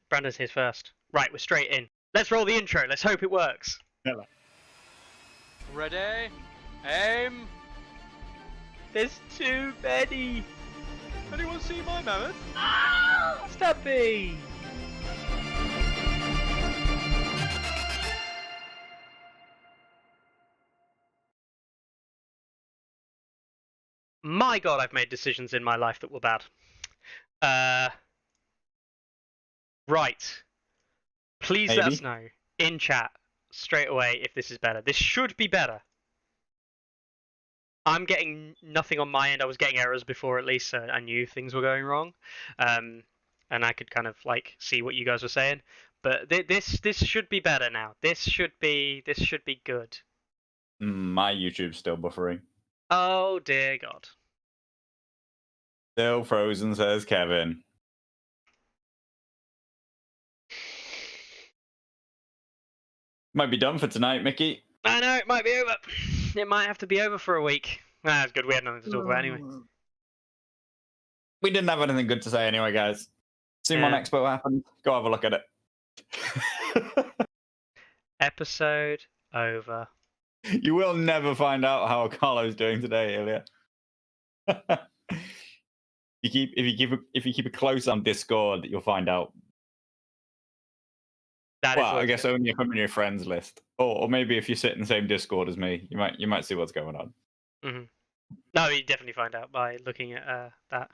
Brandon's here first. Right, we're straight in. Let's roll the intro. Let's hope it works. Hello. Ready? Aim! There's too many. Anyone see my mammoth? Stumpy. My God, I've made decisions in my life that were bad. Right. Please let us know in chat straight away if this is better. This should be better. I'm getting nothing on my end. I was getting errors before at least, so I knew things were going wrong. And I could kind of like see what you guys were saying. But this should be better now. This should be good. My YouTube's still buffering. Oh dear God. Still frozen, says Kevin. Might be done for tonight, Mickey. I know, it might be over. It might have to be over for a week. That's good. We had nothing to talk about anyway. We didn't have anything good to say anyway, guys. CMON Expo happened. Go have a look at it. Episode over. You will never find out how Carlo's doing today, Ilya. If you keep a close on Discord, you'll find out. Well, I guess only if I'm in your friends list, or maybe if you sit in the same Discord as me, you might see what's going on. Mm-hmm. No, you definitely find out by looking at that.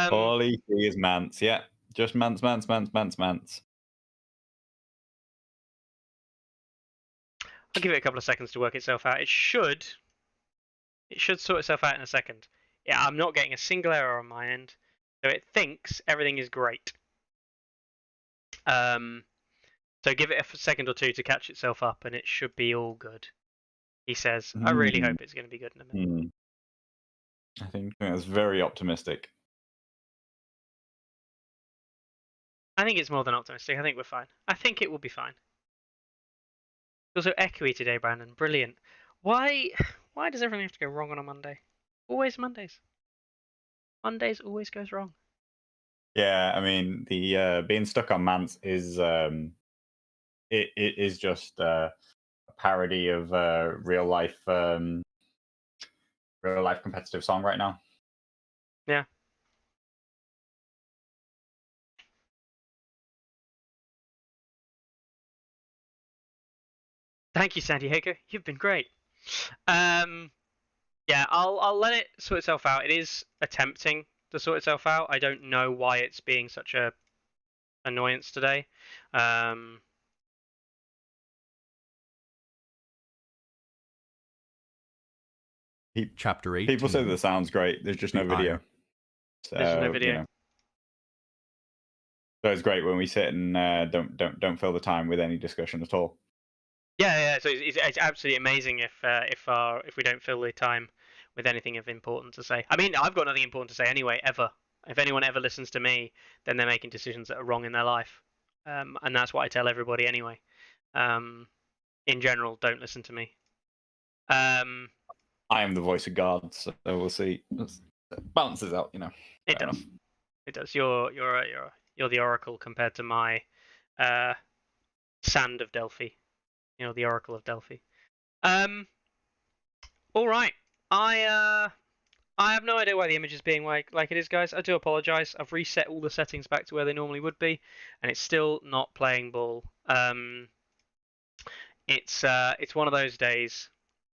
All he see is Mance, yeah, just Mance. I'll give it a couple of seconds to work itself out. It should sort itself out in a second. Yeah, I'm not getting a single error on my end, so it thinks everything is great. So give it a second or two to catch itself up, and it should be all good. He says, I really hope it's going to be good in a minute. I think that's very optimistic. I think it's more than optimistic. I think we're fine. I think it will be fine. It's also echoey today, Brandon. Brilliant. Why does everything have to go wrong on a Monday? Always Mondays. Mondays always goes wrong. Yeah, I mean, the being stuck on Mance is it is just a parody of real life competitive song right now. Yeah. Thank you, San Diego. You've been great. Yeah, I'll let it sort itself out. It is attempting to sort itself out. I don't know why it's being such a annoyance today. Chapter 8. People say that sounds great. There's just no video. So, there's no video. You know. So it's great when we sit and don't fill the time with any discussion at all. Yeah. So it's absolutely amazing if we don't fill the time with anything of importance to say. I mean, I've got nothing important to say anyway, ever. If anyone ever listens to me, then they're making decisions that are wrong in their life, and that's what I tell everybody anyway. In general, don't listen to me. I am the voice of God, so we'll see. It balances out, you know. It does. It does. You're the oracle compared to my sand of Delphi. You know, the Oracle of Delphi. All right. I have no idea why the image is being like it is, guys. I do apologize. I've reset all the settings back to where they normally would be, and it's still not playing ball. It's one of those days.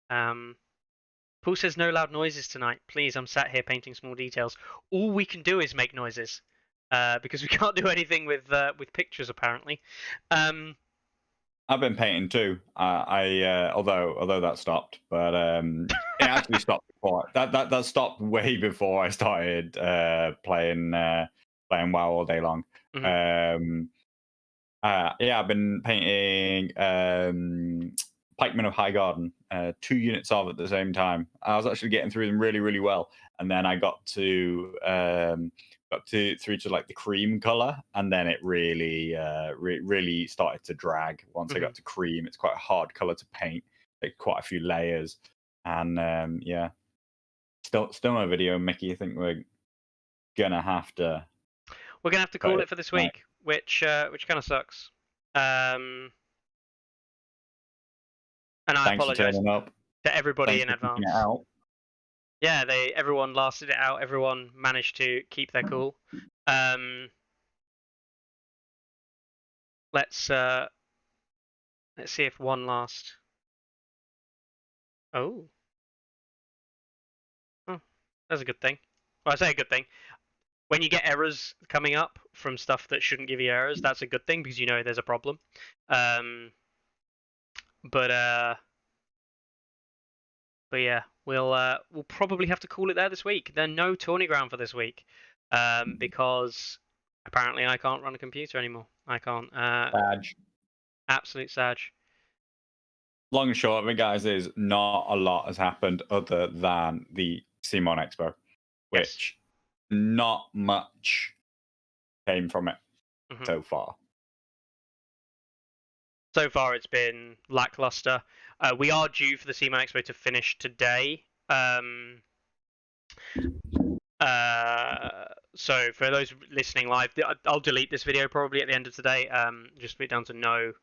Paul says no loud noises tonight. Please, I'm sat here painting small details. All we can do is make noises, because we can't do anything with pictures apparently. I've been painting too. Although that stopped, but it actually stopped before. That stopped way before I started playing WoW all day long. Mm-hmm. Yeah, I've been painting Pikemen of High Garden, 2 units of at the same time. I was actually getting through them really, really well, and then I got through to like the cream color, and then it really really started to drag once I got to cream. It's quite a hard color to paint, like quite a few layers, and yeah, still no video, Mickey. I think we're gonna have to we're gonna have to call Right, it for this right. week, which kind of sucks. And I Thanks for apologize turning up. to everybody Thanks in for keeping advance. it out. Yeah, everyone lasted it out. Everyone managed to keep their cool. Let's see if one last. Oh, that's a good thing. Well, I say a good thing. When you get errors coming up from stuff that shouldn't give you errors, that's a good thing because you know there's a problem. But yeah, we'll probably have to call it there this week. Then no tourney ground for this week, because apparently I can't run a computer anymore. I can't. Badge. Absolute sag. Long and short of it, guys, is not a lot has happened other than the CMON Expo, which not much came from it so far. So far, it's been lackluster. We are due for the CMON Expo to finish today. So for those listening live, I'll delete this video probably at the end of today. Just put it down to no.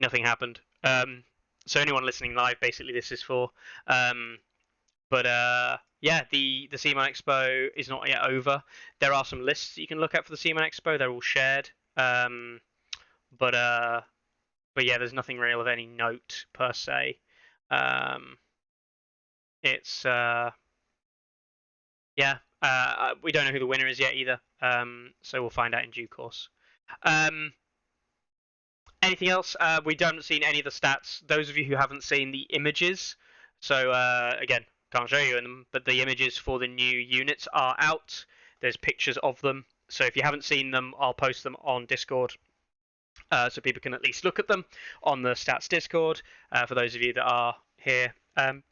Nothing happened. So anyone listening live, basically, this is for. But yeah, the CMON Expo is not yet over. There are some lists that you can look at for the CMON Expo. They're all shared. But yeah, there's nothing real of any note per se. It's yeah. We don't know who the winner is yet either. So we'll find out in due course. Anything else? We haven't seen any of the stats. Those of you who haven't seen the images, so again, can't show you them, but the images for the new units are out. There's pictures of them. So if you haven't seen them, I'll post them on Discord, so people can at least look at them on the stats Discord. For those of you that are here, and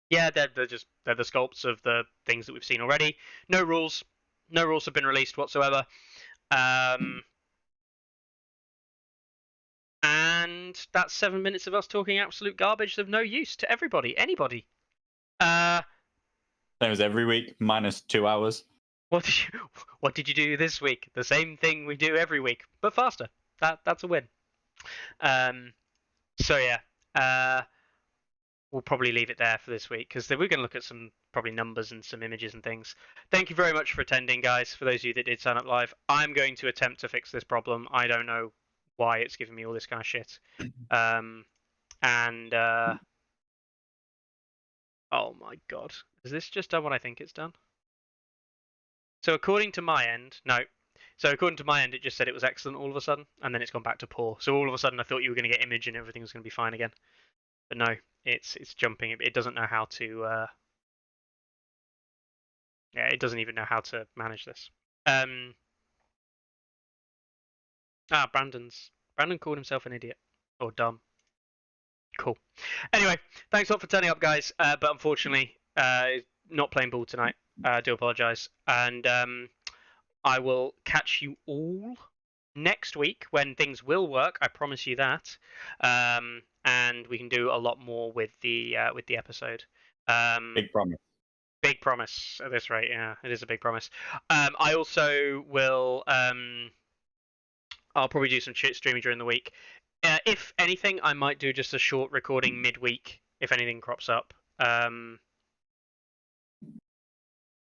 yeah, they're the sculpts of the things that we've seen already. No rules have been released whatsoever. And that's 7 minutes of us talking absolute garbage of no use to anybody. Same as every week, minus 2 hours. What did you do this week? The same thing we do every week, but faster. That's a win. So yeah, we'll probably leave it there for this week because we're going to look at some probably numbers and some images and things. Thank you very much for attending, guys. For those of you that did sign up live, I'm going to attempt to fix this problem. I don't know why it's giving me all this kind of shit. Oh my god, has this just done what I think it's done? So according to my end, no. So according to my end, it just said it was excellent all of a sudden, and then it's gone back to poor. So all of a sudden, I thought you were going to get image and everything was going to be fine again, but no, it's jumping. It doesn't know how to. Yeah, it doesn't even know how to manage this. Brandon called himself an idiot or dumb. Cool. Anyway, thanks a lot for turning up, guys. But unfortunately, not playing ball tonight. I do apologise. And I will catch you all next week when things will work. I promise you that. And we can do a lot more with the episode. Big promise. Big promise at this rate. Yeah, it is a big promise. I also will. I'll probably do some streaming during the week. If anything, I might do just a short recording midweek if anything crops up.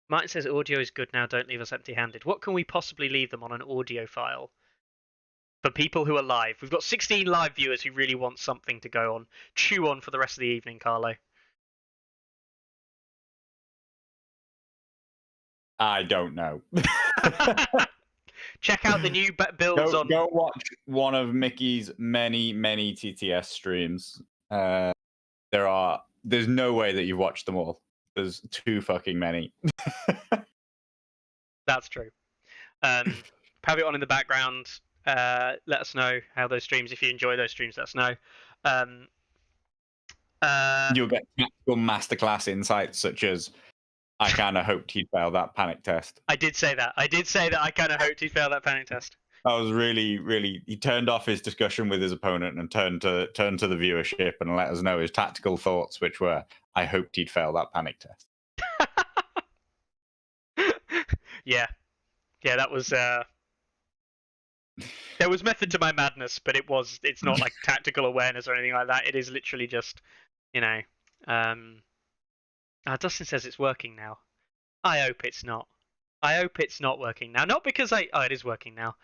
Martin says audio is good now, don't leave us empty-handed. What can we possibly leave them on an audio file? For people who are live. We've got 16 live viewers who really want something to go on. Chew on for the rest of the evening, Carlo. I don't know. Check out the new builds on. Go watch one of Mickey's many TTS streams. There's no way that you've watched them all. There's too fucking many. That's true. Have it on in the background. Let us know how those streams. If you enjoy those streams, let us know. You'll get tactical masterclass insights such as, I kind of hoped he'd fail that panic test. I did say that. I kind of hoped he'd fail that panic test. That was really. He turned off his discussion with his opponent and turned to the viewership and let us know his tactical thoughts, which were, I hoped he'd fail that panic test. Yeah, that was. There was method to my madness, but it's not like tactical awareness or anything like that. It is literally just, you know. Dustin says it's working now. I hope it's not. I hope it's not working now. Not because oh, it is working now.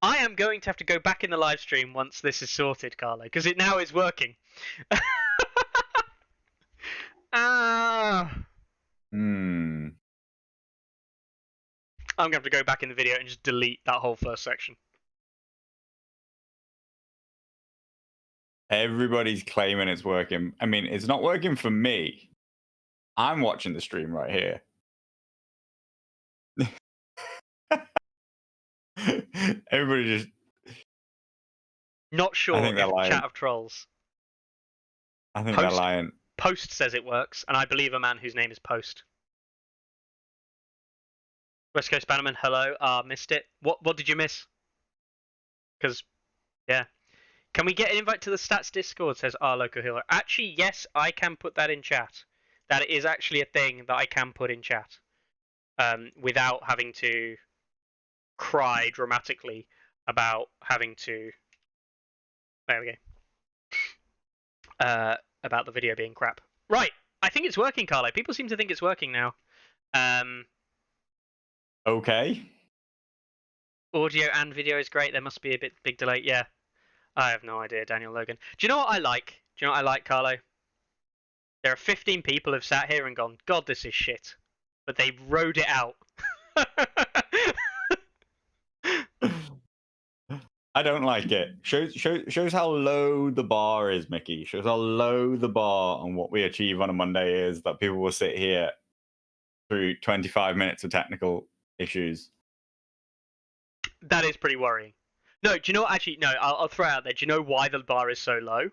I am going to have to go back in the live stream once this is sorted, Carlo, because it now is working. Hmm. I'm going to have to go back in the video and just delete that whole first section. Everybody's claiming it's working. I mean, it's not working for me. I'm watching the stream right here. Everybody just. Not sure if lying. chat of trolls. I think they're lying. Post says it works, and I believe a man whose name is Post. West Coast Bannerman, hello. Missed it. What did you miss? Because, yeah. Can we get an invite to the Stats Discord, says our local healer. Actually, yes, I can put that in chat. That is actually a thing that I can put in chat. Without having to cry dramatically about having to... There we go. About the video being crap. Right, I think it's working, Carlo. People seem to think it's working now. Okay. Audio and video is great. There must be a big delay. Yeah. I have no idea, Daniel Logan. Do you know what I like? Do you know what I like, Carlo? There are 15 people who've sat here and gone, God, this is shit. But they rode it out. I don't like it. Shows how low the bar is, Mickey. Shows how low the bar on what we achieve on a Monday is, that people will sit here through 25 minutes of technical issues. That is pretty worrying. No, do you know what? Actually, no, I'll throw it out there. Do you know why the bar is so low?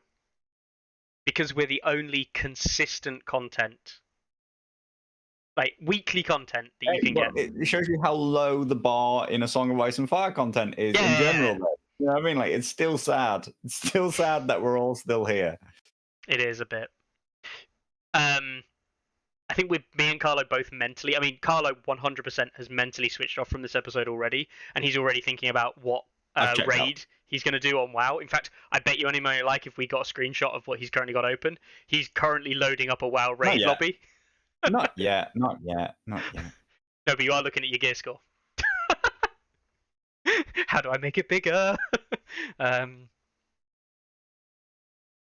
Because we're the only consistent content, like weekly content that you can get. It shows you how low the bar in a Song of Ice and Fire content is in general. Though. You know what I mean? Like, it's still sad. It's still sad that we're all still here. It is a bit. I think with me and Carlo both mentally, I mean, Carlo 100% has mentally switched off from this episode already, and he's already thinking about what raid he's going to do on WoW. In fact, I bet you any money you like if we got a screenshot of what he's currently got open. He's currently loading up a WoW raid lobby. Not yet. No, but you are looking at your gear score. How do I make it bigger?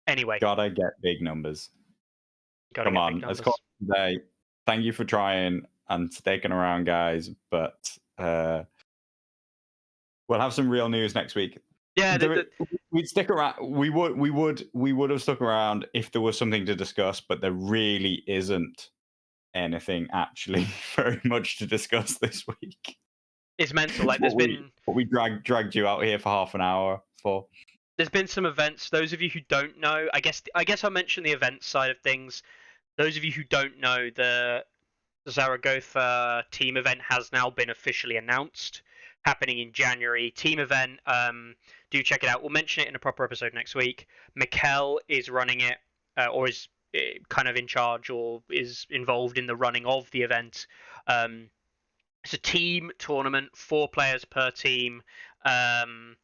Anyway. Gotta get big numbers. Come on, let's call it today. Thank you for trying and sticking around, guys. But we'll have some real news next week. Yeah, we'd stick around. We would have stuck around if there was something to discuss, but there really isn't anything actually very much to discuss this week. It's mental. Like we dragged you out here for half an hour for. There's been some events. Those of you who don't know, I guess I'll mention the events side of things. Those of you who don't know, the Zaragoza team event has now been officially announced, happening in January. Team event, do check it out. We'll mention it in a proper episode next week. Mikkel is running it, or is kind of in charge, or is involved in the running of the event. It's a team tournament, 4 players per team, and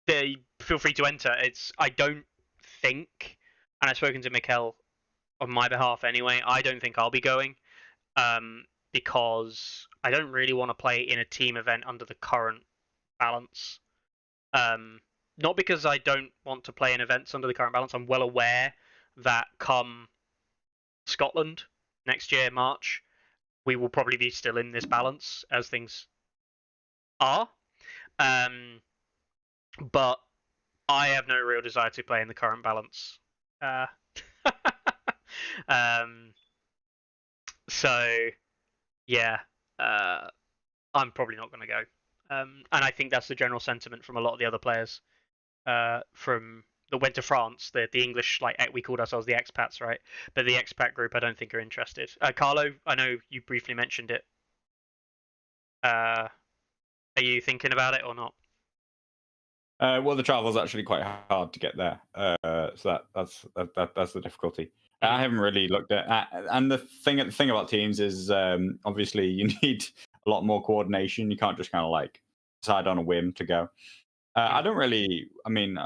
they feel free to enter. I don't think, and I've spoken to Mikkel on my behalf anyway, I don't think I'll be going, because I don't really want to play in a team event under the current balance. Not because I don't want to play in events under the current balance. I'm well aware that come Scotland next year, March, we will probably be still in this balance as things are. But I have no real desire to play in the current balance. So, yeah, I'm probably not going to go. And I think that's the general sentiment from a lot of the other players from that went to France. The English, like we called ourselves the expats, right? But the expat group, I don't think are interested. Carlo, I know you briefly mentioned it. Are you thinking about it or not? Well, the travel's actually quite hard to get there, so that's the difficulty. I haven't really looked at, and the thing about teams is obviously you need a lot more coordination. You can't just kind of like decide on a whim to go. I don't really. I mean,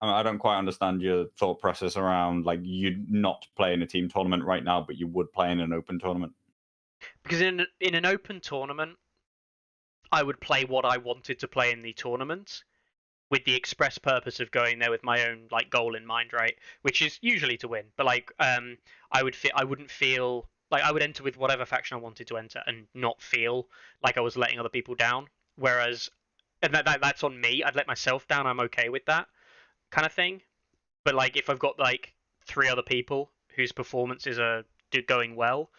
I don't quite understand your thought process around like you not playing a team tournament right now, but you would play in an open tournament. Because in an open tournament, I would play what I wanted to play in the tournament, with the express purpose of going there with my own like goal in mind, right? Which is usually to win. But like, I wouldn't feel like I would enter with whatever faction I wanted to enter and not feel like I was letting other people down. Whereas, and that's on me. I'd let myself down. I'm okay with that kind of thing. But like, if I've got like 3 other people whose performances are going well,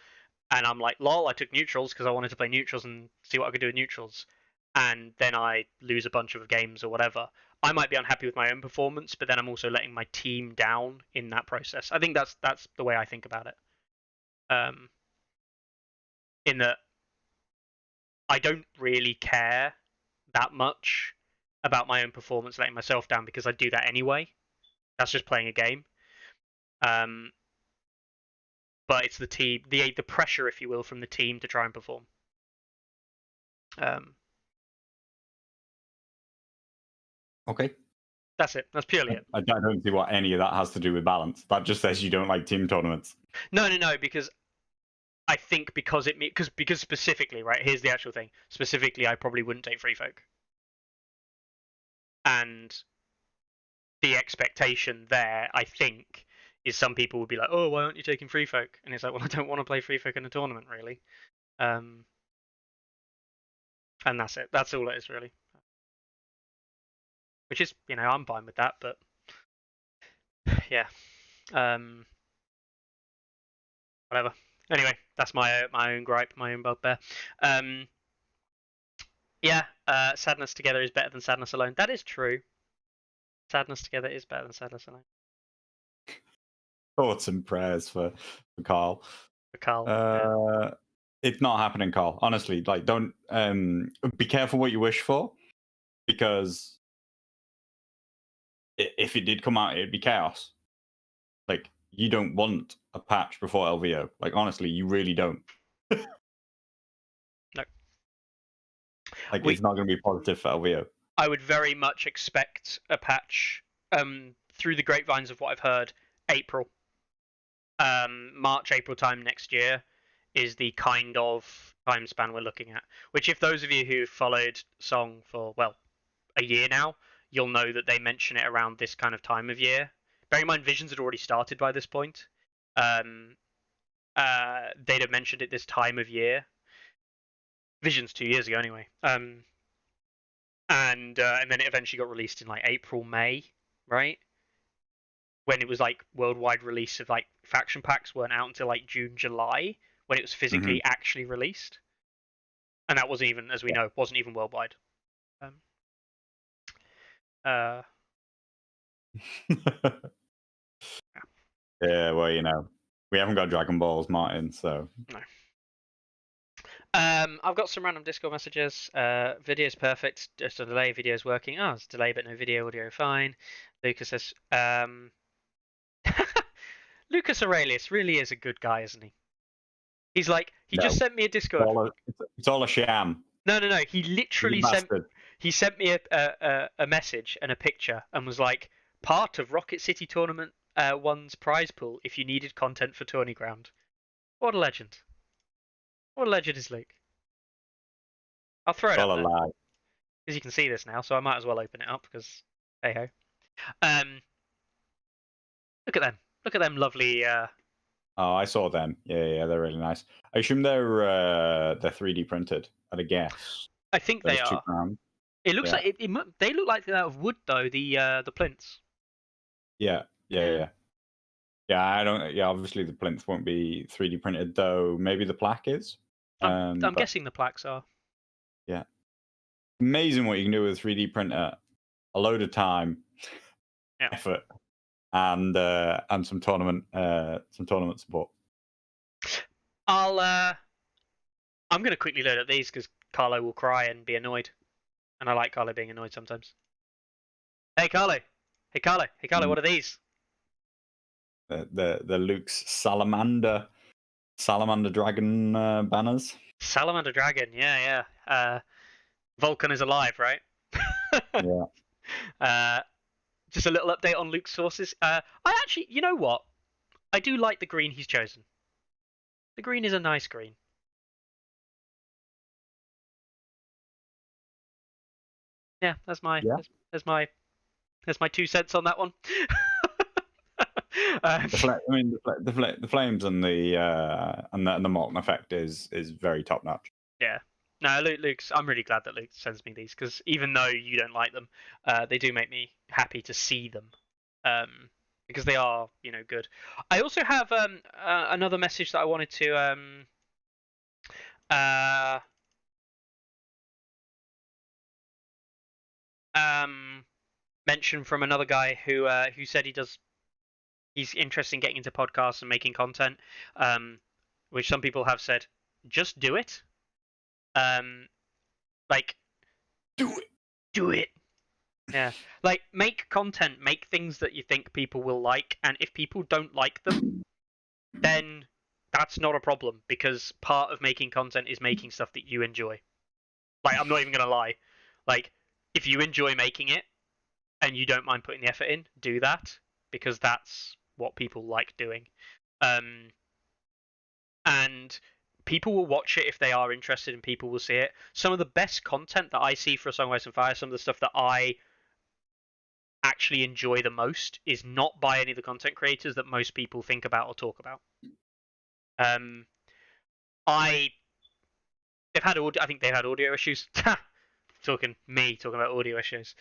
and I'm like, lol, I took neutrals because I wanted to play neutrals and see what I could do with neutrals, and then I lose a bunch of games or whatever, I might be unhappy with my own performance, but then I'm also letting my team down in that process. I think that's the way I think about it. In that I don't really care that much about my own performance letting myself down because I do that anyway. That's just playing a game. But it's the team, the pressure, if you will, from the team to try and perform. Okay. That's it. That's purely it. I don't see what any of that has to do with balance. That just says you don't like team tournaments. No, because I think because specifically, right, here's the actual thing. Specifically, I probably wouldn't take free folk. And the expectation there, I think, is some people would be like, oh, why aren't you taking free folk? And it's like, well, I don't want to play free folk in a tournament, really. And that's it. That's all it is, really. Which is, I'm fine with that, but yeah. Whatever. Anyway, that's my own gripe, my own bugbear. Yeah, sadness together is better than sadness alone. That is true. Sadness together is better than sadness alone. Thoughts and prayers for Carl. For Carl. It's not happening, Carl. Honestly, like, don't be careful what you wish for, because if it did come out, it'd be chaos. Like, you don't want a patch before LVO. Like, honestly, you really don't. No. Like, it's not going to be positive for LVO. I would very much expect a patch through the grapevines of what I've heard, April. March, April time next year is the kind of time span we're looking at. Which, if those of you who followed Song for, well, a year now, you'll know that they mention it around this kind of time of year. Bear in mind, Visions had already started by this point. They'd have mentioned it this time of year. Visions 2 years ago, anyway. And then it eventually got released in like April, May, right? When it was like worldwide release of like faction packs weren't out until like June, July, when it was physically actually released. And that wasn't even, as we know, wasn't even worldwide. Yeah, well, we haven't got Dragon Balls, Martin, so. No. I've got some random Discord messages. Video's perfect, just a delay. Video's working. Oh, it's a delay, but no video. Audio fine. Lucas says, Lucas Aurelius really is a good guy, isn't he? He's like, just sent me a Discord. It's all a sham. No. He literally sent me a message and a picture and was like, part of Rocket City Tournament 1's prize pool if you needed content for Tourney Ground. What a legend. What a legend is Luke. I'll throw it up there. Because you can see this now, so I might as well open it up because, hey ho. Look at them. Look at them lovely. Oh, I saw them. Yeah, they're really nice. I assume they're 3D printed. I'd guess. I think they are. It looks like they look like they're out of wood though. The plinths. Yeah. I don't. Yeah, obviously the plinth won't be 3D printed though. Maybe the plaque is. I'm guessing the plaques are. Yeah. Amazing what you can do with a 3D printer. A load of time, effort, and some tournament support. I'm gonna quickly load up these because Carlo will cry and be annoyed, and I like Carlo being annoyed sometimes. Hey, Carlo. Hey, Carlo. Hey, Carlo. What are these? The Luke's salamander dragon banners. Salamander Dragon. Yeah, yeah. Vulcan is alive, right? Yeah. Just a little update on Luke's sources. I actually, you know what? I do like the green he's chosen. The green is a nice green. Yeah, that's my Yeah. that's my 2 cents on that one. The flames and the molten effect is very top notch. Yeah. No, Luke's. I'm really glad that Luke sends me these because even though you don't like them, they do make me happy to see them, because they are, good. I also have another message that I wanted to uh, mention from another guy who said he's interested in getting into podcasts and making content, which some people have said, just do it. Like, do it. Yeah, like make content, make things that you think people will like, and if people don't like them, then that's not a problem because part of making content is making stuff that you enjoy. Like, I'm not even gonna lie, like if you enjoy making it and you don't mind putting the effort in, do that because that's what people like doing. And people will watch it if they are interested and people will see it. Some of the best content that I see for A Song of Ice and Fire, some of the stuff that I actually enjoy the most is not by any of the content creators that most people think about or talk about. I think they've had audio issues. talking about audio issues,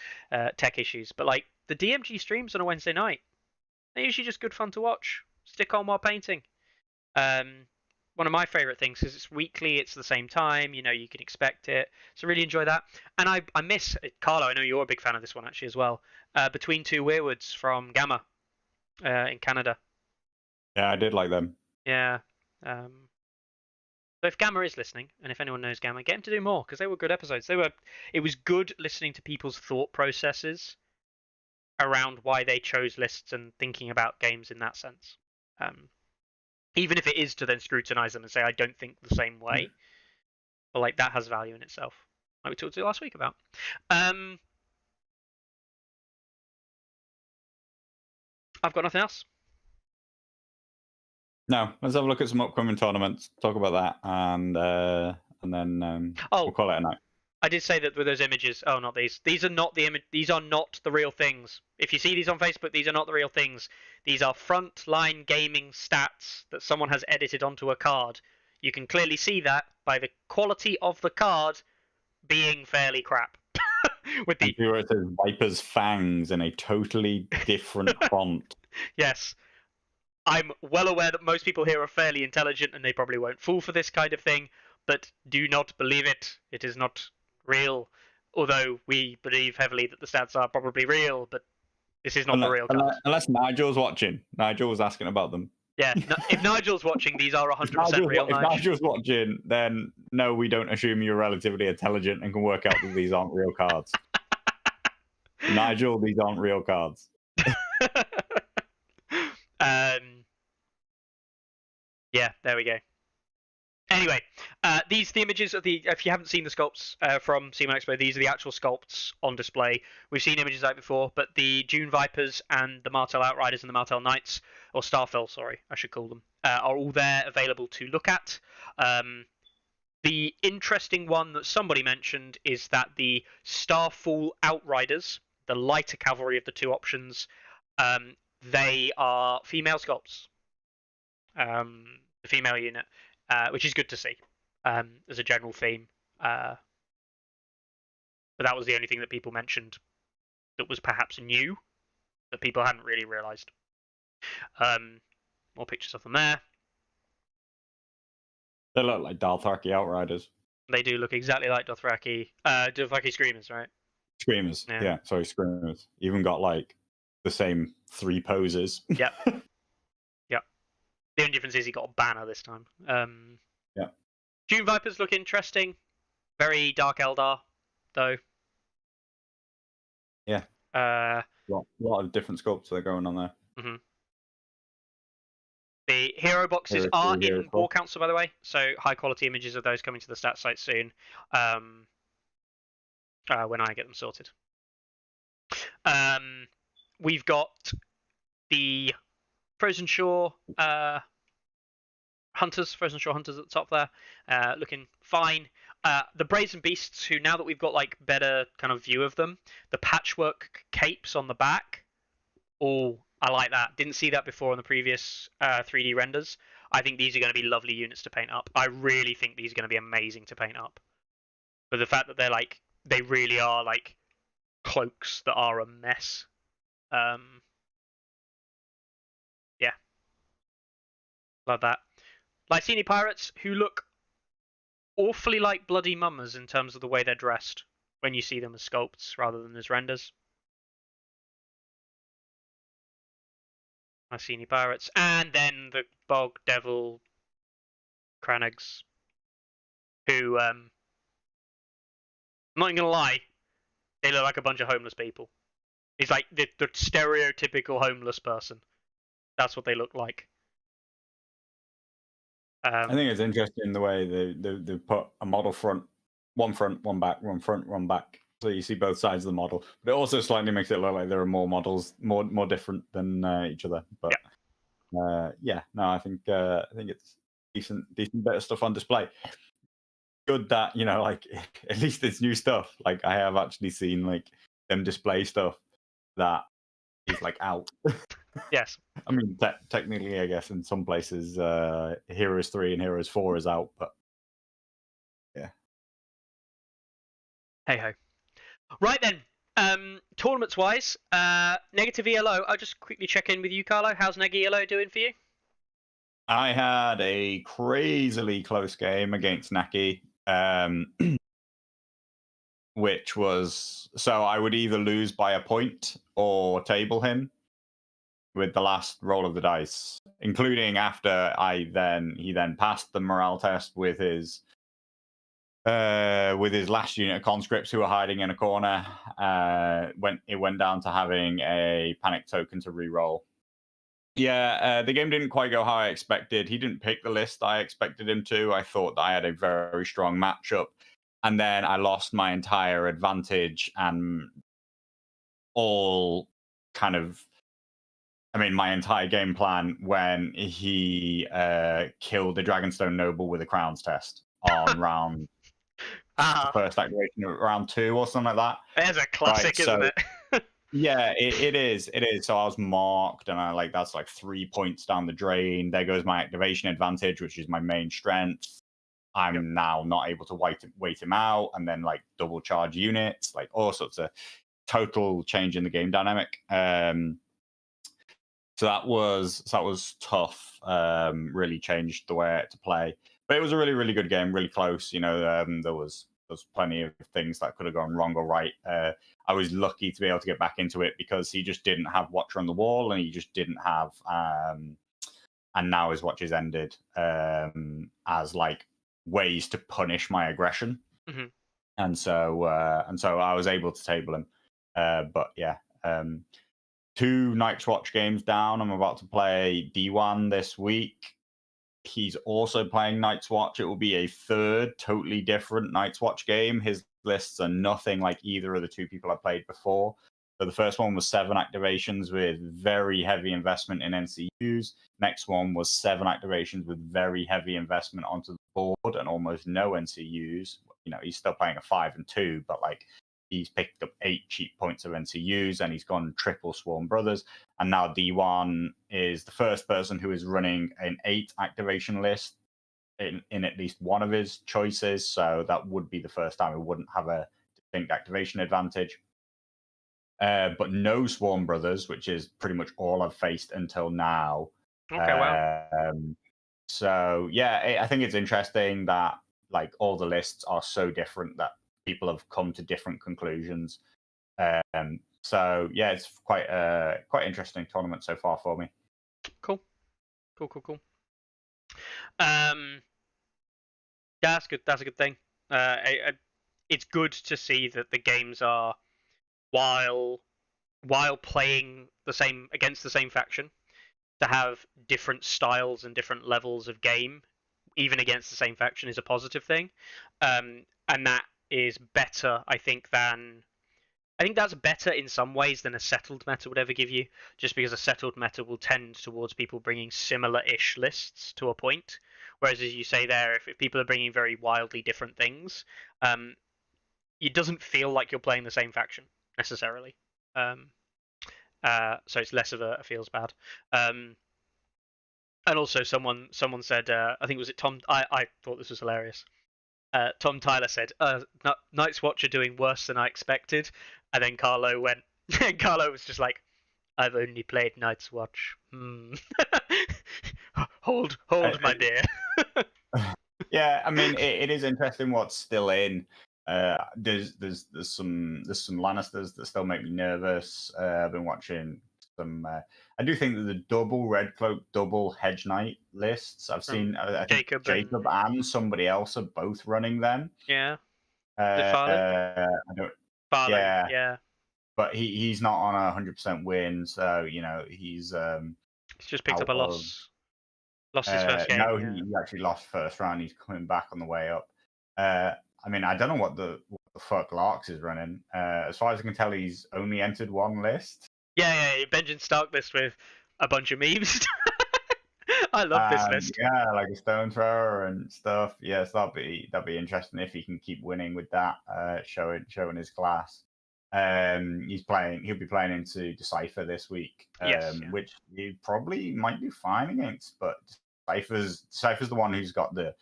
tech issues. But like the DMG streams on a Wednesday night, they're usually just good fun to watch. Stick on while painting. One of my favorite things is it's weekly, it's the same time, you can expect it. So really enjoy that. And I miss Carlo. I know you're a big fan of this one actually as well. Between Two Weirwoods from Gamma in Canada. Yeah, I did like them. Yeah. So if Gamma is listening, and if anyone knows Gamma, get him to do more because they were good episodes. It was good listening to people's thought processes around why they chose lists and thinking about games in that sense. Even if it is to then scrutinize them and say I don't think the same way, but like that has value in itself, like we talked to last week about. I've got nothing else. No, let's have a look at some upcoming tournaments. Talk about that, and then we'll call it a night. I did say that with those images. Oh, not these. These are not the image. These are not the real things. If you see these on Facebook, these are not the real things. These are frontline gaming stats that someone has edited onto a card. You can clearly see that by the quality of the card being fairly crap. With the here it says Viper's fangs in a totally different font. Yes. I'm well aware that most people here are fairly intelligent and they probably won't fall for this kind of thing, but do not believe it. It is not real. Although we believe heavily that the stats are probably real, but this is not the real card. Unless Nigel's watching. Nigel was asking about them. Yeah, if Nigel's watching, these are 100% real. If Nigel's watching, then no, we don't assume you're relatively intelligent and can work out that these aren't real cards. Nigel, these aren't real cards. Yeah, there we go. Anyway, these are the images of if you haven't seen the sculpts from CMON Expo, these are the actual sculpts on display. We've seen images like before, but the June Vipers and the Martel Outriders and the Martel Knights, or Starfell, sorry, I should call them, are all there available to look at. The interesting one that somebody mentioned is that the Starfall Outriders, the lighter cavalry of the two options, they are female sculpts. The female unit, which is good to see as a general theme. But that was the only thing that people mentioned that was perhaps new that people hadn't really realised. More pictures of them there. They look like Dothraki Outriders. They do look exactly like Dothraki Screamers, right? Screamers, yeah. Sorry, Screamers. Even got like the same 3 poses. Yep. Yep. The only difference is he got a banner this time. Yeah. June Vipers look interesting. Very Dark Eldar, though. Yeah. A lot of different sculpts that are going on there. Mm-hmm. The hero boxes Hero are 3, Hero in 4. War Council, by the way, so high quality images of those coming to the stat site soon. When I get them sorted. We've got the Frozen Shore hunters, Frozen Shore hunters at the top there, looking fine. The Brazen Beasts, who now that we've got like better kind of view of them, the patchwork capes on the back. Oh, I like that. Didn't see that before on the previous 3D renders. I think these are going to be lovely units to paint up. I really think these are going to be amazing to paint up. But the fact that they're like, they really are like cloaks that are a mess. Yeah, love that. Lycini pirates who look awfully like bloody mummers in terms of the way they're dressed when you see them as sculpts rather than as renders. Lycini pirates, and then the bog devil Cranags, who I'm not even gonna lie, they look like a bunch of homeless people. It's like the stereotypical homeless person. That's what they look like. I think it's interesting the way they put a model front, one back, one front, one back. So you see both sides of the model, but it also slightly makes it look like there are more models, more different than each other. But yeah, no, I think it's decent bit of stuff on display. Good that like at least it's new stuff. Like I have actually seen like them display stuff that is like out. Yes. I mean, technically, I guess in some places, Heroes 3 and Heroes 4 is out, but yeah. Hey ho. Right then. Tournaments wise, negative ELO. I'll just quickly check in with you, Carlo. How's Neg ELO doing for you? I had a crazily close game against Naki, which was so I would either lose by a point or table him with the last roll of the dice, including after he then passed the morale test with his last unit of conscripts who were hiding in a corner. It went down to having a panic token to re-roll. Yeah, the game didn't quite go how I expected. He didn't pick the list I expected him to. I thought that I had a very strong matchup, and then I lost my entire advantage and all kind of. I mean, my entire game plan when he killed the Dragonstone Noble with a Crowns test on round first activation of round 2 or something like that. There's a classic, isn't it? Yeah, it is. It is. So I was marked, and that's like 3 points down the drain. There goes my activation advantage, which is my main strength. I'm now not able to wait him out, and then like double charge units, like all sorts of total change in the game dynamic. So that was tough. Really changed the way I had to play. But it was a really, really good game, really close. There was plenty of things that could have gone wrong or right. I was lucky to be able to get back into it because he just didn't have Watcher on the Wall, and he just didn't have. And now his watch is ended as like ways to punish my aggression, and so I was able to table him. But yeah. 2 Night's Watch games down. I'm about to play D1 this week. He's also playing Night's Watch. It will be a third, totally different Night's Watch game. His lists are nothing like either of the 2 people I played before. So the first one was 7 activations with very heavy investment in NCUs. Next one was 7 activations with very heavy investment onto the board and almost no NCUs. He's still playing a 5 and 2, but like he's picked up 8 cheap points of NCUs and he's gone triple Swarm Brothers. And now D1 is the first person who is running an 8 activation list in at least one of his choices. So that would be the first time he wouldn't have a distinct activation advantage. But no Swarm Brothers, which is pretty much all I've faced until now. Okay, wow. So yeah, I think it's interesting that like all the lists are so different that people have come to different conclusions. So yeah, it's quite interesting tournament so far for me. Cool. That's good. That's a good thing. It's good to see that the games are, while while playing against the same faction, to have different styles and different levels of game, even against the same faction, is a positive thing, and that is better, I think, that's better in some ways than a settled meta would ever give you, just because a settled meta will tend towards people bringing similar-ish lists to a point. Whereas, as you say there, if people are bringing very wildly different things, it doesn't feel like you're playing the same faction necessarily. So it's less of a feels bad. And also, someone said, I think was it Tom. I thought this was hilarious. Tom Tyler said, Night's Watch are doing worse than I expected. And then Carlo went, and Carlo was just like, I've only played Night's Watch. hold my beer. Yeah, I mean, it is interesting what's still in. There's some Lannisters that still make me nervous. I've been watching some. I do think that the double Red Cloak, double Hedge Knight lists. I've seen I think Jacob and somebody else are both running them. Yeah. Farley? I don't. Farley, yeah. But he's not on 100% win, so he's just picked up a loss. Lost his first game. No, he actually lost first round. He's coming back on the way up. I mean, I don't know what the fuck Larks is running. As far as I can tell, he's only entered one list. Yeah, Benjamin Stark list with a bunch of memes. I love this list. Yeah, like a stone thrower and stuff. Yes, that'd be interesting if he can keep winning with that, showing his class. He'll be playing into Decipher this week, which he probably might do fine against. But Decipher's the one who's got the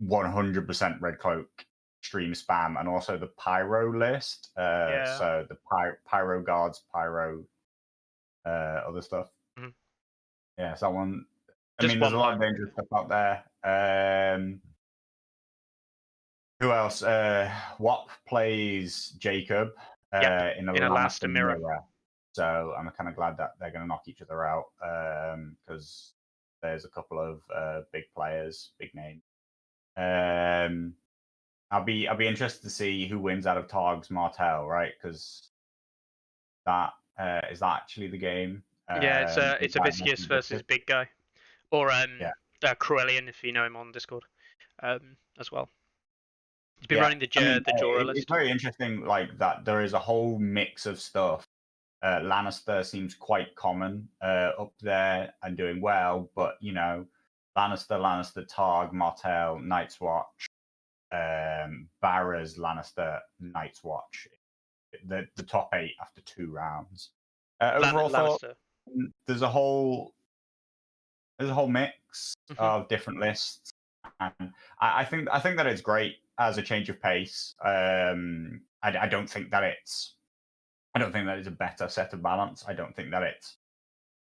100% Red Cloak stream spam and also the Pyro list. So the Pyro guards, Pyro other stuff. Mm-hmm. Yeah, so that one. I mean, there's a lot of dangerous stuff out there. Who else? WAP plays Jacob in a Lannister mirror. So I'm kind of glad that they're going to knock each other out because there's a couple of big players, big names. I'll be interested to see who wins out of Targ's Martell, right? Because that is that actually the game. It's a Viscius versus Big Guy, or Cruellian if you know him on Discord, as well. He's been running the Jorah list. It's very interesting, like that. There is a whole mix of stuff. Lannister seems quite common up there and doing well, but Lannister, Targ, Martell, Night's Watch, Barra's Lannister, Night's Watch. The top 8 after 2 rounds. Overall, there's a whole mix of different lists, and I think that it's great as a change of pace. I don't think that it's a better set of balance. I don't think that it's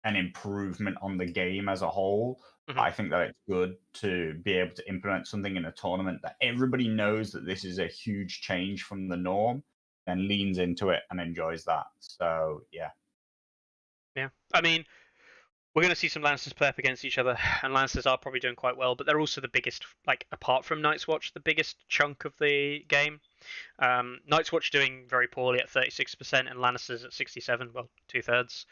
an improvement on the game as a whole. I think that it's good to be able to implement something in a tournament that everybody knows that this is a huge change from the norm and leans into it and enjoys that. So, yeah. Yeah. I mean, we're going to see some Lannisters play up against each other, and Lannisters are probably doing quite well, but they're also the biggest, like, apart from Night's Watch, the biggest chunk of the game. Night's Watch doing very poorly at 36%, and Lannisters at 67%, well, 2/3.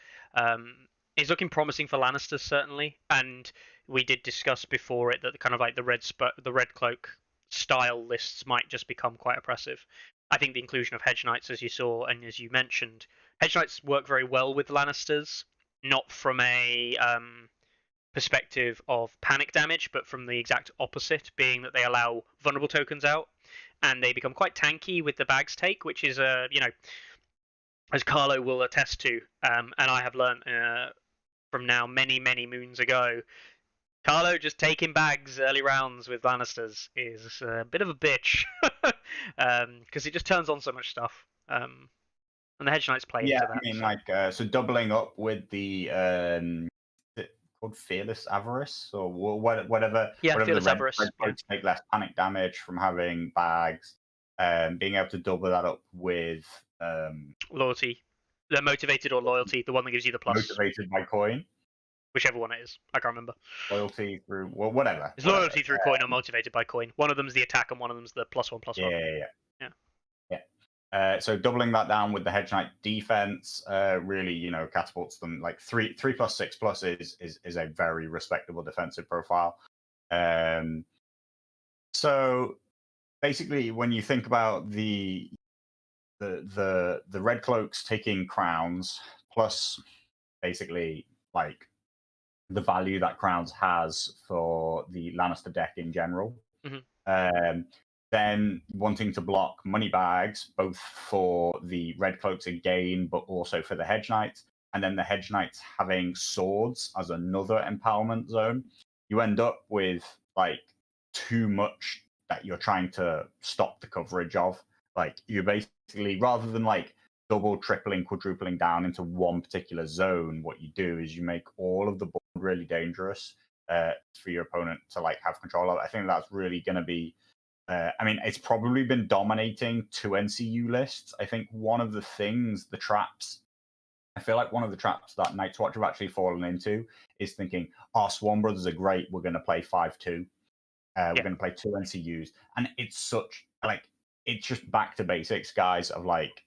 It's looking promising for Lannisters, certainly, and we did discuss before it that kind of like the Red Cloak style lists might just become quite oppressive. I think the inclusion of Hedge Knights, as you saw and as you mentioned, Hedge Knights work very well with Lannisters, not from a perspective of panic damage, but from the exact opposite, being that they allow vulnerable tokens out, and they become quite tanky with the Bag's Take, which is, as Carlo will attest to, and I have learned from now many, many moons ago, Carlo just taking bags early rounds with Lannisters is a bit of a bitch, because it just turns on so much stuff. And the Hedge Knights play into that. I mean, so doubling up with the is it called Fearless Avarice or whatever. Yeah, whatever Fearless Avarice. To take less panic damage from having bags, being able to double that up with loyalty. They're motivated or loyalty, the one that gives you the plus. Motivated by coin. Whichever one it is. I can't remember. Loyalty through, whatever. It's loyalty through coin or motivated by coin. One of them's the attack and one of them's the +1/+1. Yeah. So doubling that down with the Hedge Knight defense really, catapults them. Like 3+, 6+ is a very respectable defensive profile. So basically, when you think about the Red Cloaks taking crowns, plus basically like the value that crowns has for the Lannister deck in general, then wanting to block money bags, both for the Red Cloaks again, but also for the Hedge Knights, and then the Hedge Knights having swords as another empowerment zone, you end up with like too much that you're trying to stop the coverage of. Like you basically, rather than like double, tripling, quadrupling down into one particular zone, what you do is you make all of the board really dangerous for your opponent to like have control of. I think that's really going to be. I mean, it's probably been dominating 2 NCU lists. I think one of the things, the traps, I feel like one of the traps that Night's Watch have actually fallen into is thinking, oh, Swan Brothers are great. We're going to play 5-2. We're going to play 2 NCUs. And it's such, like, it's just back to basics, guys, of like,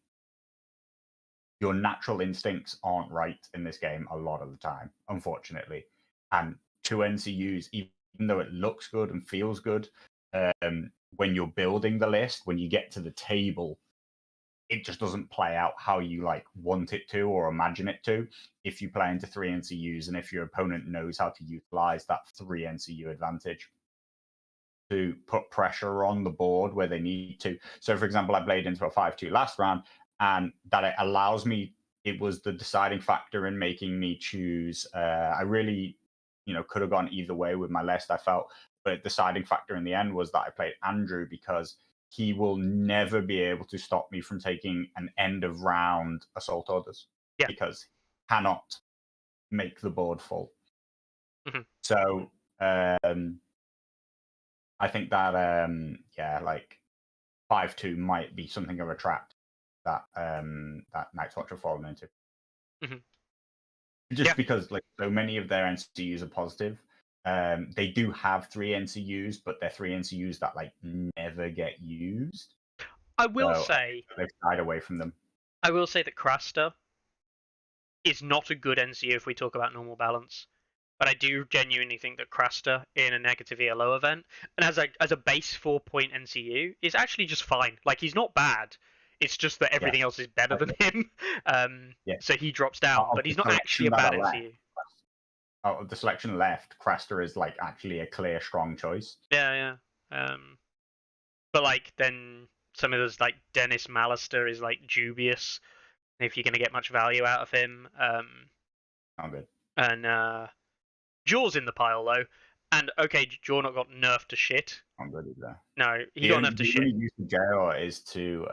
your natural instincts aren't right in this game a lot of the time, unfortunately. And 2 NCUs, even though it looks good and feels good, when you're building the list, when you get to the table, it just doesn't play out how you like want it to or imagine it to if you play into 3 NCUs and if your opponent knows how to utilize that 3 NCU advantage to put pressure on the board where they need to. So, for example, I played into a 5-2 last round, and that it allows me, it was the deciding factor in making me choose. I really, could have gone either way with my list, I felt, but deciding factor in the end was that I played Andrew because he will never be able to stop me from taking an end of round assault orders because he cannot make the board full. So I think that like 5-2 might be something of a trap that that Night's Watch have fallen into. Just because like so many of their NCUs are positive. They do have 3 NCUs, but they're 3 NCUs that like never get used. I will say they've shied away from them. I will say that Craster is not a good NCU if we talk about normal balance. But I do genuinely think that Craster in a negative ELO event, and as a base 4-point NCU, is actually just fine. Like, he's not bad. It's just that everything else is better than him. So he drops down, but he's not actually a bad NCU. Out of the selection left, Craster is like actually a clear, strong choice. Yeah. But like then some of those like Dennis Mallister is like dubious if you're going to get much value out of him. Not good. And Jaw's in the pile though, and okay, Jaw not got nerfed to shit. Not good either. No, he got nerfed to shit. The only use of Jail is to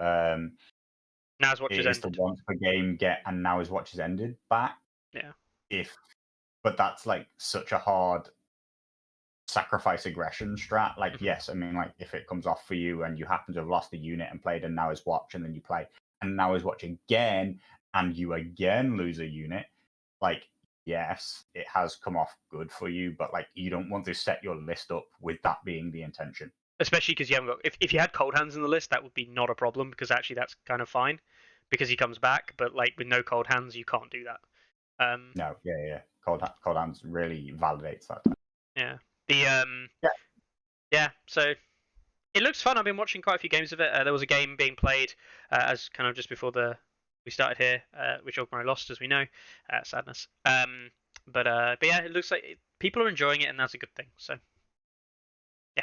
Now's watch is ended. To once per game get and now his watch is ended back. Yeah. But that's like such a hard sacrifice aggression strat. Like, yes, I mean, like if it comes off for you and you happen to have lost a unit and played and now his watch, and then you play and now his watch again and you again lose a unit, like, yes, it has come off good for you, but like you don't want to set your list up with that being the intention. Especially because you haven't got. If you had Cold Hands in the list, that would be not a problem because actually that's kind of fine because he comes back. But like with no Cold Hands, you can't do that. No, yeah. Cold Hands really validates that. Yeah. So it looks fun. I've been watching quite a few games of it. There was a game being played as kind of just before we started here, which Ogmore lost, as we know. Sadness. But yeah, it looks like people are enjoying it, and that's a good thing. So.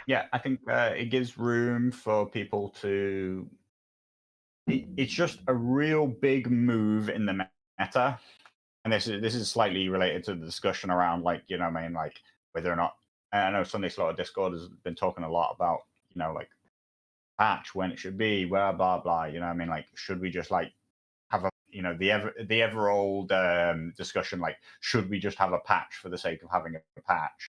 Yeah, I think it gives room for people to. It's just a real big move in the meta, and this is slightly related to the discussion around like like whether or not. I know Sunday Slaughter Discord has been talking a lot about like patch when it should be, blah blah blah. Like should we just like have a the ever old discussion like should we just have a patch for the sake of having a patch?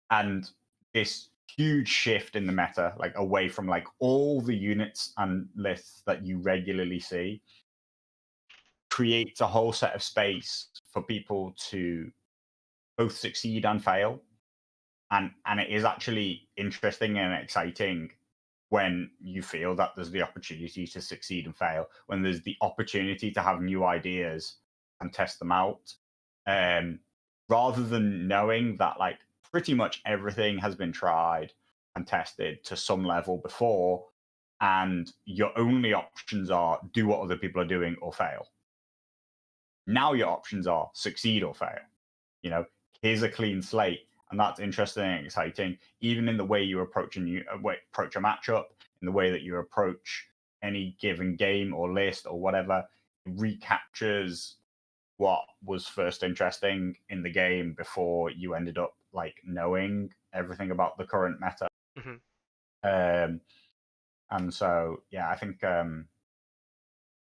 And this huge shift in the meta, like away from like all the units and lists that you regularly see, creates a whole set of space for people to both succeed and fail. And it is actually interesting and exciting when you feel that there's the opportunity to succeed and fail, when there's the opportunity to have new ideas and test them out, rather than knowing that like pretty much everything has been tried and tested to some level before, and your only options are do what other people are doing or fail. Now your options are succeed or fail. You know, here's a clean slate, and that's interesting and exciting. Even in the way you approach approach a matchup, in the way that you approach any given game or list or whatever, it recaptures what was first interesting in the game before you ended up like knowing everything about the current meta. Mm-hmm. And so, yeah, I think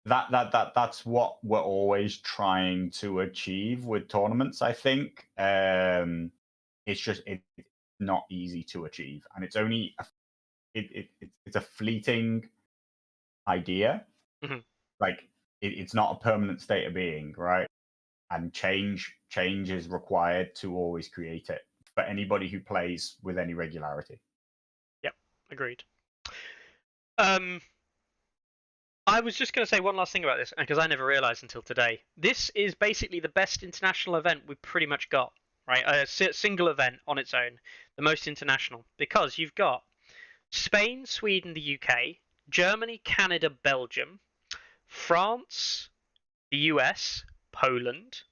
that's what we're always trying to achieve with tournaments. I think it's just it's not easy to achieve, and it's only it's a fleeting idea. Mm-hmm. Like it's not a permanent state of being, right? And change is required to always create it for anybody who plays with any regularity. Yep, agreed. I was just going to say one last thing about this, because I never realised until today. This is basically the best international event we've pretty much got, right? A single event on its own, the most international, because you've got Spain, Sweden, the UK, Germany, Canada, Belgium, France, the US, Poland.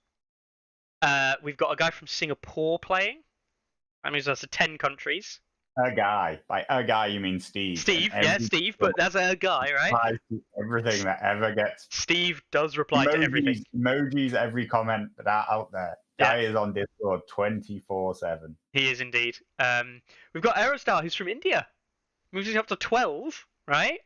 We've got a guy from Singapore playing. That means that's 10 countries. A guy. By a guy, you mean Steve. Steve, yeah, Steve, but that's a guy, right? Everything that ever gets. Steve does reply to everything. Emojis, every comment that out there. Guy is on Discord 24/7. He is indeed. We've got Aerostar, who's from India. Moves up to 12, right?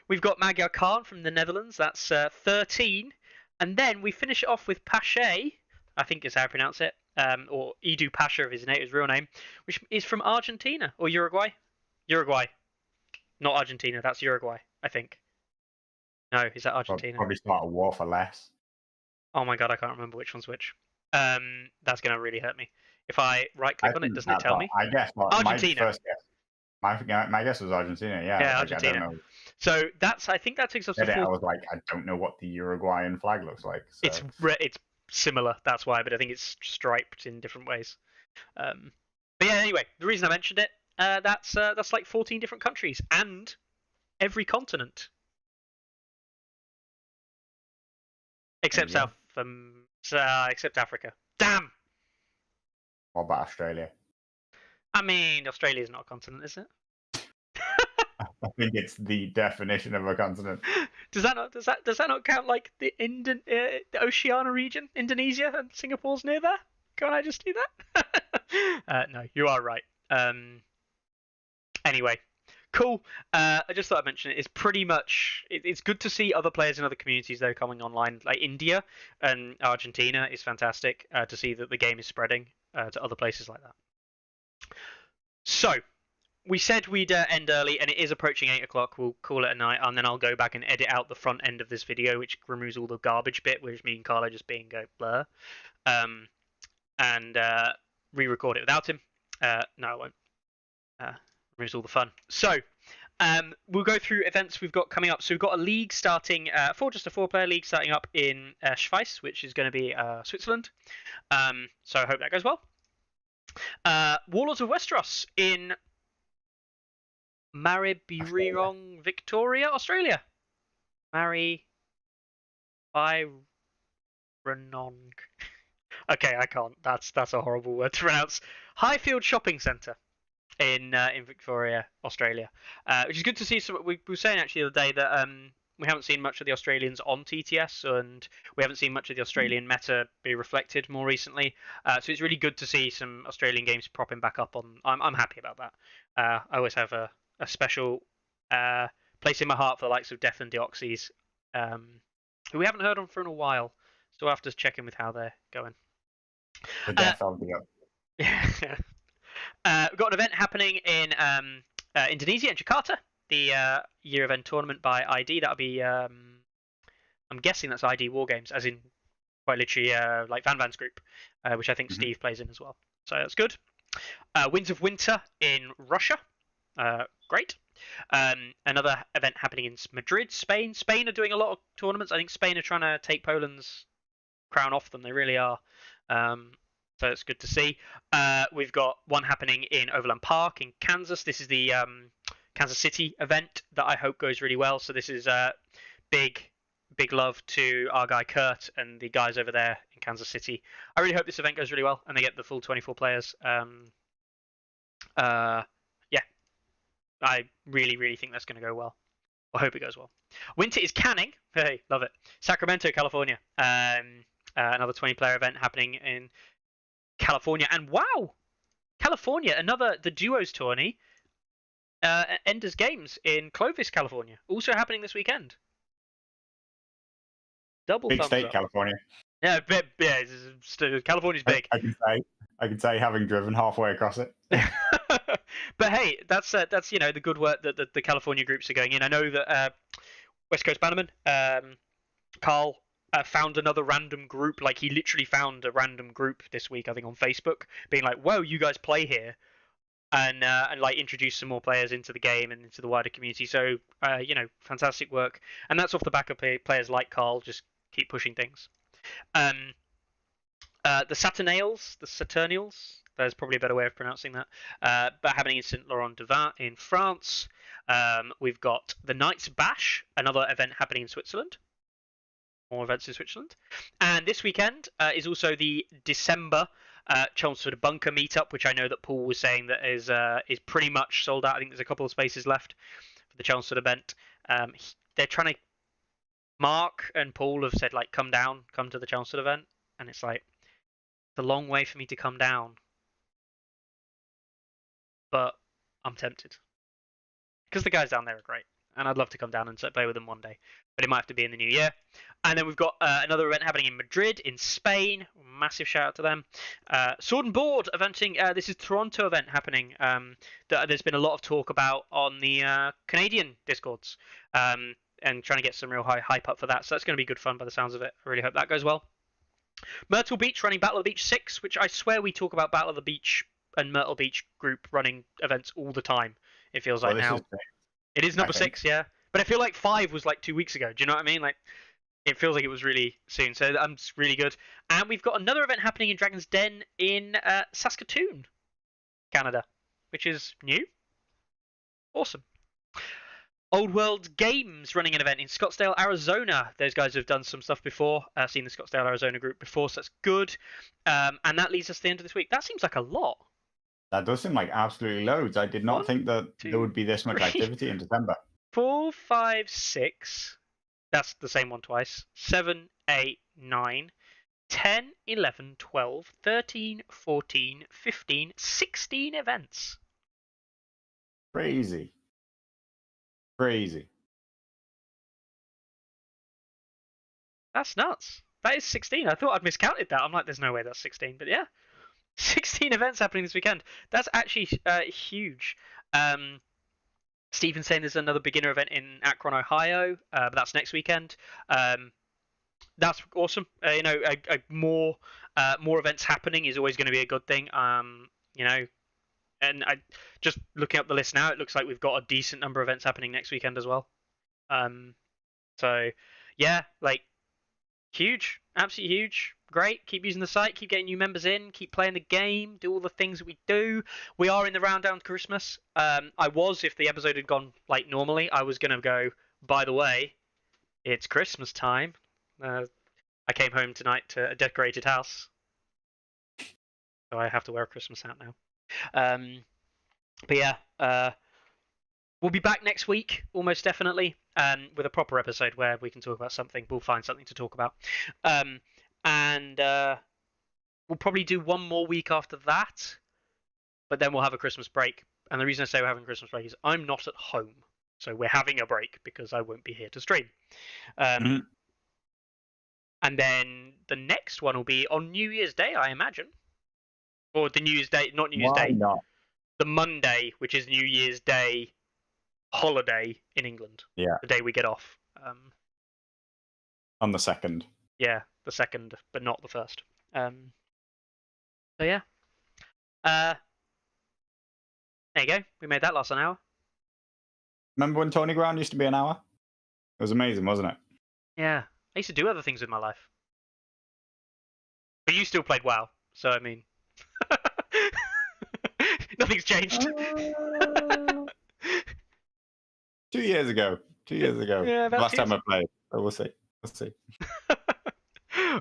We've got Magyar Khan from the Netherlands. That's 13. And then we finish it off with Pache, I think is how I pronounce it. Or Edu Pasha of his real name, which is from Argentina or Uruguay. Uruguay, not Argentina. That's Uruguay, I think. No, is that Argentina? Probably start a war for less. Oh my god, I can't remember which one's which. That's gonna really hurt me. If I right-click on it, doesn't it tell me? I guess Argentina. My first guess. My guess was Argentina. Yeah. Yeah, Argentina. I don't know. So I think that takes us to. I was like, I don't know what the Uruguayan flag looks like. So. It's similar, that's why, but I think it's striped in different ways. But yeah, anyway, the reason I mentioned it, that's like 14 different countries and every continent except except Africa. Damn. What about Australia? I mean, Australia's not a continent, is it? I think it's the definition of a continent. Does that not count like the Oceania region, Indonesia, and Singapore's near there? Can't I just do that? No, you are right. Anyway, cool. I just thought I'd mention it. It's pretty much it's good to see other players in other communities though coming online. Like India and Argentina is fantastic to see that the game is spreading to other places like that. So. We said we'd end early, and it is approaching 8 o'clock. We'll call it a night, and then I'll go back and edit out the front end of this video, which removes all the garbage bit, which me and Carlo just being blur, and re-record it without him. No, I won't. Removes all the fun. So we'll go through events we've got coming up. So we've got a league starting, just a 4-player league starting up in Schweiz, which is going to be Switzerland. So I hope that goes well. Warlords of Westeros in Maribyrnong, Victoria, Australia. Maribyrnong. Okay, I can't. That's a horrible word to pronounce. Highfield Shopping Centre in Victoria, Australia, which is good to see. So we were saying actually the other day that we haven't seen much of the Australians on TTS, and we haven't seen much of the Australian meta be reflected more recently. So it's really good to see some Australian games propping back up on. I'm happy about that. I always have a special place in my heart for the likes of Death and Deoxys, who we haven't heard on for a while. So we'll have to check in with how they're going. The Death of Deoxys. Yeah. We've got an event happening in Indonesia, in Jakarta. The year event tournament by ID. That'll be, I'm guessing that's ID Wargames, as in quite literally like Van's group, which I think Steve plays in as well. So that's good. Winds of Winter in Russia. Great. Another event happening in Madrid, Spain. Spain are doing a lot of tournaments. I think Spain are trying to take Poland's crown off them. They really are. So it's good to see. We've got one happening in Overland Park in Kansas. This is the Kansas City event that I hope goes really well. So this is big love to our guy Kurt and the guys over there in Kansas City. I really hope this event goes really well and they get the full 24 players. Yeah, I really think that's going to go well. I hope it goes well. Winter is Canning. Hey, love it. Sacramento, California. Another 20-player event happening in California. And wow, California, the duos tourney, Enders Games in Clovis, California, also happening this weekend. Double Big thumbs state, up. California. Yeah, California's big. I can say having driven halfway across it. But hey, that's the good work that the California groups are going in. I know that West Coast Bannerman, Carl, found another random group. Like he literally found a random group this week, I think, on Facebook, being like, "Whoa, you guys play here," and like introduce some more players into the game and into the wider community. So fantastic work, and that's off the back of players like Carl just keep pushing things. The Saturnails, there's probably a better way of pronouncing that, but happening in Saint Laurent du Vin in France. We've got the Knights Bash, another event happening in Switzerland. More events in Switzerland. And this weekend is also the December Chelmsford Bunker meetup, which I know that Paul was saying that is pretty much sold out. I think there's a couple of spaces left for the Chelmsford event. They're trying to. Mark and Paul have said, like, come to the Chelmsford event. And it's like, it's a long way for me to come down. But I'm tempted. Because the guys down there are great. And I'd love to come down and play with them one day. But it might have to be in the new year. And then we've got another event happening in Madrid, in Spain. Massive shout out to them. Sword and Board eventing. This is Toronto event happening. That there's been a lot of talk about on the Canadian Discords. And trying to get some real hype up for that. So that's going to be good fun by the sounds of it. I really hope that goes well. Myrtle Beach running Battle of the Beach 6, which I swear we talk about Battle of the Beach and Myrtle Beach group running events all the time. It feels like now. It is number 6, yeah. But I feel like 5 was like 2 weeks ago. Do you know what I mean? Like, it feels like it was really soon. So that's really good. And we've got another event happening in Dragon's Den in Saskatoon, Canada, which is new. Awesome. Old World Games running an event in Scottsdale, Arizona. Those guys have done some stuff before. I've seen the Scottsdale, Arizona group before, so that's good. And that leads us to the end of this week. That seems like a lot. That does seem like absolutely loads. I did not think that there would be this much activity in December. 4, 5, 6. That's the same one twice. 7, 8, 9, 10, 11, 12, 13, 14, 15, 16 events. Crazy. That's nuts. That is 16. I thought I'd miscounted that. I'm like, there's no way that's 16. But yeah, 16 events happening this weekend. That's actually huge. Stephen's saying there's another beginner event in Akron, Ohio, but that's next weekend. That's awesome. More events happening is always going to be a good thing. And I just looking up the list now, it looks like we've got a decent number of events happening next weekend as well. So yeah, like huge, absolutely huge. Great. Keep using the site, keep getting new members in, keep playing the game, do all the things that we do. We are in the round down to Christmas. If the episode had gone like normally, I was gonna go, by the way, it's Christmas time. I came home tonight to a decorated house. So I have to wear a Christmas hat now. But yeah, we'll be back next week, almost definitely, with a proper episode where we can talk about something. We'll find something to talk about. And we'll probably do one more week after that, but then we'll have a Christmas break. And the reason I say we're having a Christmas break is I'm not at home. So we're having a break because I won't be here to stream. And then the next one will be on New Year's Day, I imagine. Or the New Year's Day, not New Year's Day. Not? The Monday, which is New Year's Day holiday in England. Yeah. The day we get off. On the 2nd. Yeah, the 2nd, but not the 1st. So yeah. There you go. We made that last an hour. Remember when Tony Ground used to be an hour? It was amazing, wasn't it? Yeah, I used to do other things with my life. But you still played WoW, so I mean, nothing's changed. 2 years ago. 2 years ago. Yeah, Last time I played. So we'll see. We'll see.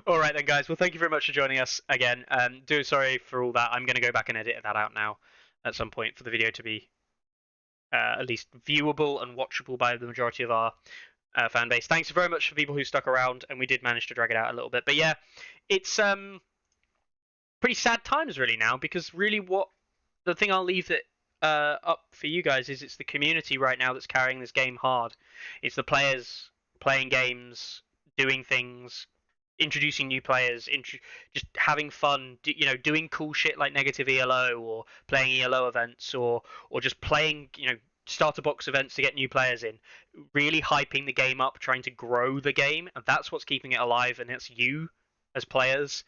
All right then, guys. Well, thank you very much for joining us again. Sorry for all that. I'm going to go back and edit that out now at some point for the video to be at least viewable and watchable by the majority of our fan base. Thanks very much for people who stuck around, and we did manage to drag it out a little bit. But yeah, it's pretty sad times really now, because really what the thing I'll leave it up for you guys is it's the community right now that's carrying this game hard. It's the players playing games, doing things, introducing new players, just having fun, doing cool shit like negative ELO or playing ELO events or just playing, starter box events to get new players in, really hyping the game up, trying to grow the game, and that's what's keeping it alive. And it's you as players